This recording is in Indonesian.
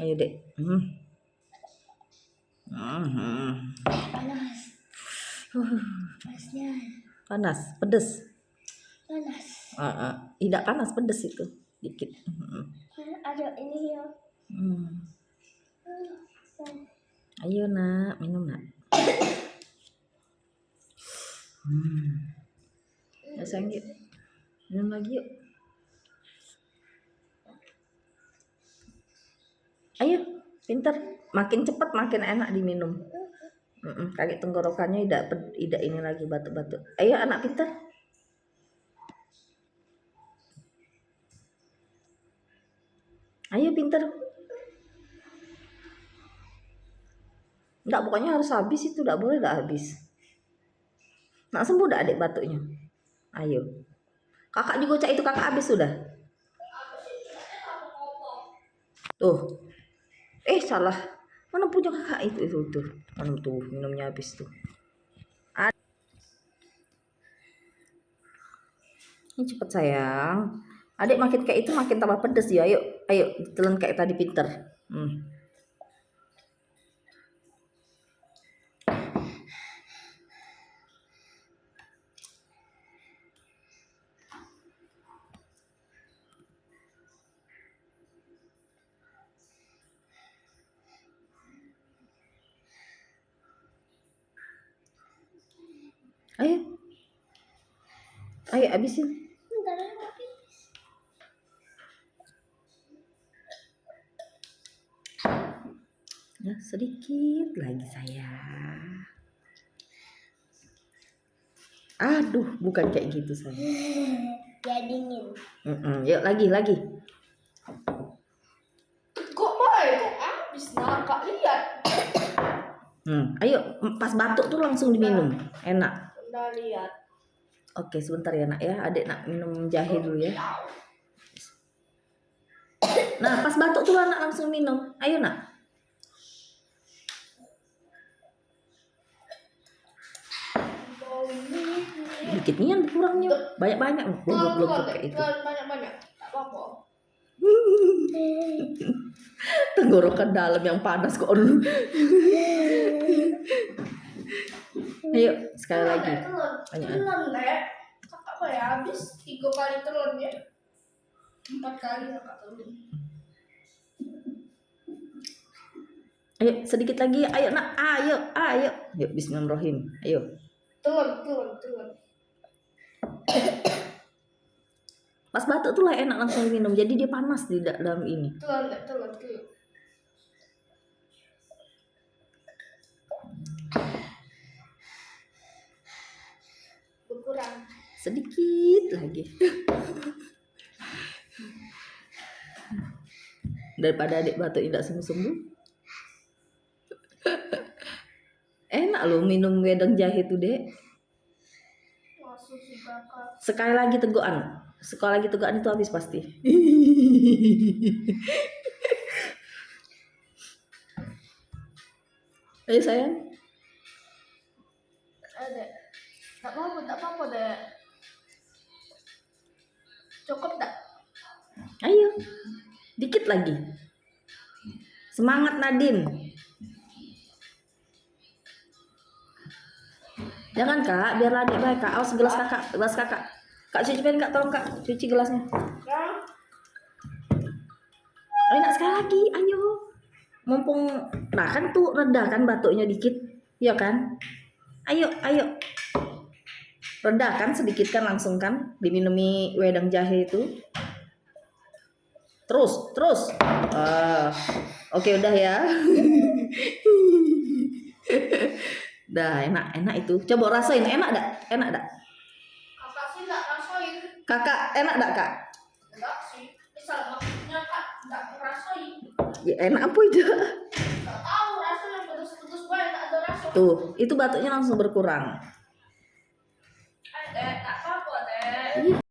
Ayo dek. Panas. Panasnya. Panas, pedes. Panas. Tidak panas, pedes itu dikit. Ada ini ya. Ayo nak, minum nak. Ya sayang yuk. Minum lagi yuk. Ayo, pinter. Makin cepat makin enak diminum. Kaki tenggorokannya tidak ini lagi batuk-batuk. Ayo anak pinter. Ayo pinter. Enggak, pokoknya harus habis itu, enggak boleh enggak habis. Nak sembuh enggak adik batuknya? Ayo. Kakak juga cak itu kakak habis sudah. Tuh. Salah. Mana punya kakak itu tuh. Mana tuh minumnya habis tuh. Ini cepet sayang. Adik makin kayak itu makin tambah pedes ya. Ayo telan kayak tadi pinter. Ayo habisin. Ya sedikit lagi sayang. Aduh, bukan kayak gitu sayang. Ya dingin. Yuk lagi. Kok baik? Habis nak lihat. Ayo pas batuk tuh langsung diminum. Enak. Udah lihat. Oke, sebentar ya nak ya. Adik nak minum jahe dulu ya. Nah, pas batuk tuh anak langsung minum. Ayo nak. Dikitnya kurangnya banyak-banyak. Blok kayak itu. Banyak-banyak. Tak apa-apa. Tenggorokan dalam yang panas kok. Ayo sekali lagi. Telon deh. Kakak apa ya habis 3 kali telon ya. 4 kali kakak telon. Ayo sedikit lagi. Ayo nak. Ayo. Yuk bismillahirrahmanirrahim. Ayo. Telon. Pas batuk tuh lah enak langsung minum. Jadi dia panas di dalam ini. Telon. Berkurang. Sedikit lagi. Daripada adik batuk tidak sembuh. Enak loh minum wedang jahe tuh dek. Sekali lagi tegukan itu habis pasti. Ayo sayang. Ada. Tak apa-apa deh. Cukup tak? Ayo. Dikit lagi. Semangat Nadine. Jangan kak, biar adik baik kak. Awas gelas kakak. Kak cuci piring kak, tolong kak cuci gelasnya. Ayo nak sekali lagi, ayo. Mumpung, nah kan tuh reda kan batuknya dikit, ya kan? Ayo. Reda kan sedikit kan langsung kan diminumi wedang jahe itu. Terus. Oke udah ya. Dah enak itu. Coba rasain enak dak? Kakak sih enggak rasain. Kakak enak dak kak? Enggak sih. Misal maksudnya kak enggak rasain. Ya enak apa itu? Enggak tahu rasanya putus banget enggak ada rasa. Tuh, itu batuknya langsung berkurang. Dek, tak apa-apa dek.